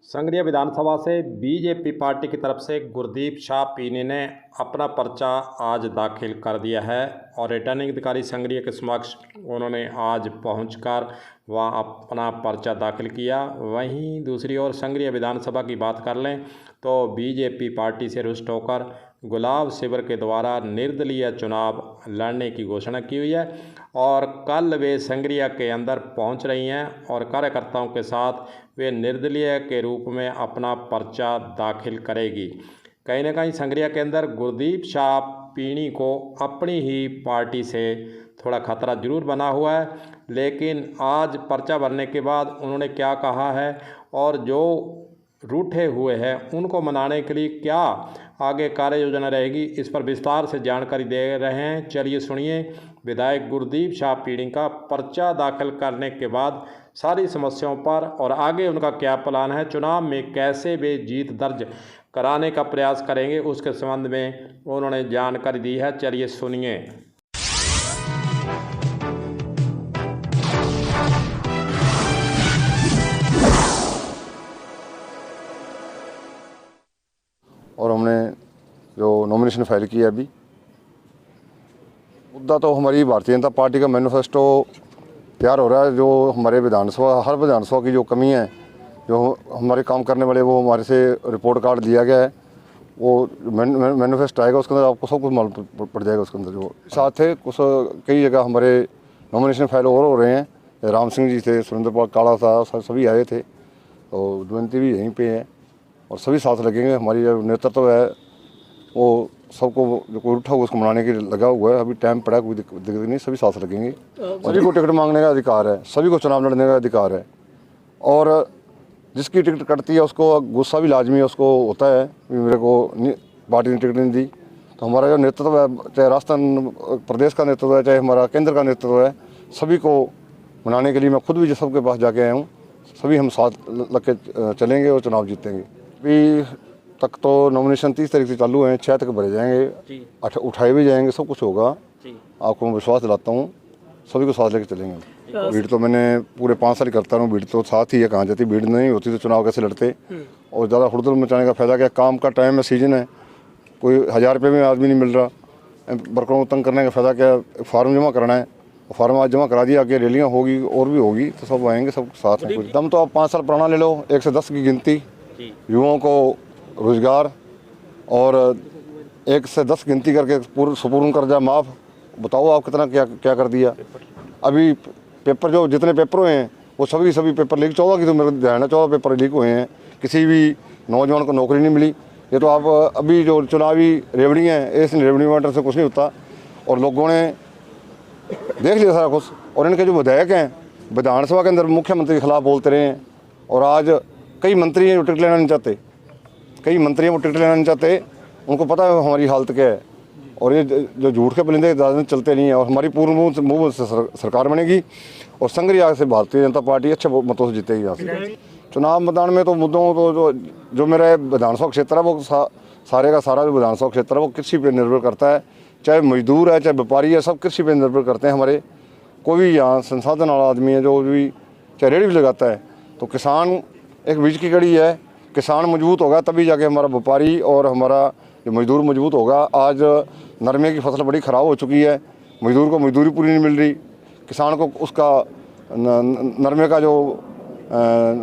संगरिया विधानसभा से BJP party की तरफ से गुरदीप शाह पीनी ने अपना पर्चा आज दाखिल कर दिया है और रिटर्निंग अधिकारी संगरिया के समक्ष उन्होंने आज पहुंचकर वह अपना पर्चा दाखिल किया। वहीं दूसरी ओर संगरिया विधानसभा की बात कर लें तो बीजेपी पार्टी से रुष्ट होकर गुलाब शिविर के द्वारा निर्दलीय चुनाव लड़ने की घोषणा की हुई है और कल वे संगरिया के अंदर पहुंच रही हैं और कार्यकर्ताओं के साथ वे निर्दलीय के रूप में अपना पर्चा दाखिल करेगी। कहीं ना कहीं संगरिया के अंदर गुरदीप शाह पीनी को अपनी ही पार्टी से थोड़ा खतरा जरूर बना हुआ है, लेकिन आज पर्चा भरने के बाद उन्होंने क्या कहा है और जो रूठे हुए हैं उनको मनाने के लिए क्या आगे कार्य योजना रहेगी, इस पर विस्तार से जानकारी दे रहे हैं। चलिए सुनिए विधायक गुरदीप शाह पीनी का पर्चा दाखिल करने के बाद सारी समस्याओं पर और आगे उनका क्या प्लान है, चुनाव में कैसे वे जीत दर्ज कराने का प्रयास करेंगे, उसके संबंध में उन्होंने जानकारी दी है। चलिए सुनिए। और हमने जो नॉमिनेशन फाइल किया अभी, मुद्दा तो हमारी भारतीय जनता पार्टी का मैनिफेस्टो तैयार हो रहा है। जो हमारे हर विधानसभा की जो कमी है, जो हमारे काम करने वाले, वो हमारे से रिपोर्ट कार्ड दिया गया है, वो मैनिफेस्टो आएगा, उसके अंदर आपको सब कुछ मालूम पड़ जाएगा। उसके अंदर जो साथ है कुछ कई जगह हमारे नॉमिनेशन फाइल और हो रहे हैं। राम सिंह जी थे, सुरेंद्र पाल काला था, सभी आए थे और जयंती भी यहीं पे है और सभी साथ लगेंगे। हमारी जो नेतृत्व है वो सबको जो कोई उठा हुआ उसको मनाने के लिए लगा हुआ है। अभी टाइम पड़ा, कोई दिक्कत नहीं, सभी साथ लगेंगे। सभी को टिकट मांगने का अधिकार है, सभी को चुनाव लड़ने का अधिकार है और जिसकी टिकट कटती है उसको गुस्सा भी लाजमी है, उसको होता है कि मेरे को पार्टी ने टिकट नहीं दी। तो हमारा जो नेतृत्व है, चाहे राजस्थान प्रदेश का नेतृत्व है, चाहे हमारा केंद्र का नेतृत्व है, सभी को मनाने के लिए मैं खुद भी सबके पास जाके आया हूँ। सभी हम साथ लग के चलेंगे और चुनाव जीतेंगे। अभी तक तो नॉमिनेशन 30 तारीख से चालू हैं, 6 तक भरे जाएंगे, उठाए भी जाएंगे, सब कुछ होगा। आपको मैं विश्वास दिलाता हूँ, सभी को साथ लेकर चलेंगे। भीड़ तो मैंने पूरे 5 साल करता हूँ, भीड़ तो साथ ही है, कहाँ जाती। भीड़ नहीं होती तो चुनाव कैसे लड़ते। और ज़्यादा हुड़दुल मचाने का फायदा क्या, काम का टाइम है, सीजन है, कोई 1000 रुपये में आदमी नहीं मिल रहा। वर्करों को तंग करने का फायदा क्या, फॉर्म जमा करना है, फॉर्म आज जमा करा दिया, आगे रैलियाँ होगी और भी होगी, तो सब आएंगे, सब साथ हैं। दम तो आप 5 साल पुराना ले लो, 1 से 10 की गिनती, युवाओं को रोजगार और 1 से 10 गिनती करके सुपूर्ण कर्जा माफ़। बताओ आप कितना क्या कर दिया। अभी पेपर जो जितने पेपर हुए हैं वो सभी पेपर लीक, 14 की तो मेरे ध्यान है, 14 पेपर लीक हुए हैं, किसी भी नौजवान को नौकरी नहीं मिली। ये तो आप अभी जो चुनावी रेवड़ी हैं, इस रेवड़ी मैटर से कुछ नहीं होता और लोगों ने देख लिया सारा कुछ। और इनके जो विधायक हैं विधानसभा के अंदर मुख्यमंत्री के खिलाफ बोलते रहे हैं और आज कई मंत्री हैं जो टिकट लेना नहीं चाहते, कई मंत्री हैं वो टिकट लेना नहीं चाहते, उनको पता है हमारी हालत क्या है। और ये जो झूठ के परिंदे ज़्यादा चलते नहीं हैं और हमारी पूर्ण मुँह से सरकार बनेगी और संगरिया से भारतीय जनता पार्टी अच्छे मतों से जीतेगी। यहाँ से चुनाव मैदान में तो मुद्दों तो जो मेरा विधानसभा क्षेत्र है वो सारे का सारा जो विधानसभा क्षेत्र है वो कृषि पर निर्भर करता है, चाहे मजदूर है चाहे व्यापारी है, सब कृषि पर निर्भर करते हैं। हमारे कोई भी यहाँ संसाधन वाला आदमी है जो भी चाहे रेहड़ी भी लगाता है, तो किसान एक बीज की कड़ी है। किसान मजबूत होगा तभी जाके हमारा व्यापारी और हमारा जो मजदूर मजबूत होगा। आज नरमे की फसल बड़ी ख़राब हो चुकी है, मजदूर को मजदूरी पूरी नहीं मिल रही, किसान को उसका नरमे का जो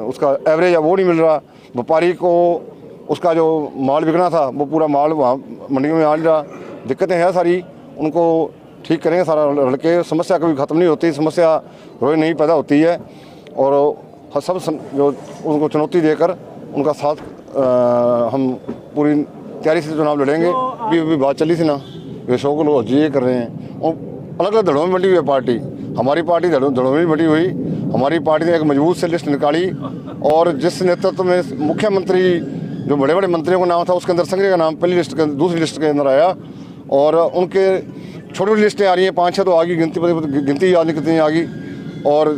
उसका एवरेज है वो नहीं मिल रहा, व्यापारी को उसका जो माल बिकना था वो पूरा माल वहाँ मंडियों में आ नहीं रहा। दिक्कतें हैं सारी, उनको ठीक करेंगे सारा लड़के। समस्या कभी ख़त्म नहीं होती, समस्या रोज नहीं पैदा होती है और सब जो उनको चुनौती देकर उनका साथ हम पूरी तैयारी से चुनाव लड़ेंगे। अभी बात चली थी ना, ये शो को लोग ये कर रहे हैं और अलग अलग धड़ों में बटी हुई है पार्टी। हमारी पार्टी धड़ों में बटी हुई, हमारी पार्टी ने एक मजबूत से लिस्ट निकाली और जिस नेतृत्व में मुख्यमंत्री जो बड़े बड़े मंत्रियों का नाम था उसके अंदर संगरिया का नाम पहली लिस्ट के दूसरी लिस्ट के अंदर आया और उनके छोटी छोटी लिस्टें आ रही हैं, 5-6 तो आ गई, गिनती याद नहीं कितनी आ गई। और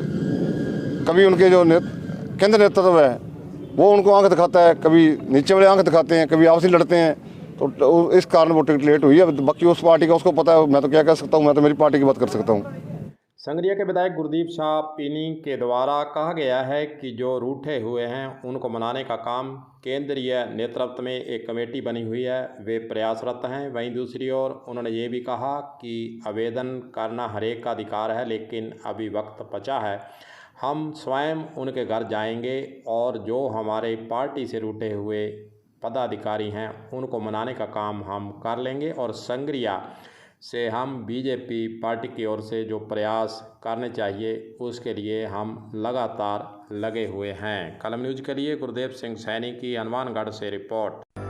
कभी उनके जो केंद्र नेतृत्व है वो उनको आंख दिखाता है, कभी नीचे वाले आंख दिखाते हैं, कभी आपसी लड़ते हैं, तो इस कारण वो टिकट लेट हुई है। बाकी उस पार्टी का उसको पता है, मैं तो क्या कह सकता हूँ, मैं तो मेरी पार्टी की बात कर सकता हूँ। संगरिया के विधायक गुरदीप शाह पीनी के द्वारा कहा गया है कि जो रूठे हुए हैं उनको मनाने का काम केंद्रीय नेतृत्व में एक कमेटी बनी हुई है, वे प्रयासरत हैं। वहीं दूसरी ओर उन्होंने ये भी कहा कि आवेदन करना हर एक का अधिकार है, लेकिन अभी वक्त बचा है। हम स्वयं उनके घर जाएंगे और जो हमारे पार्टी से रूठे हुए पदाधिकारी हैं उनको मनाने का काम हम कर लेंगे और संगरिया से हम बीजेपी पार्टी की ओर से जो प्रयास करने चाहिए उसके लिए हम लगातार लगे हुए हैं। कलम न्यूज़ के लिए गुरदेव सिंह सैनी की हनुमानगढ़ से रिपोर्ट।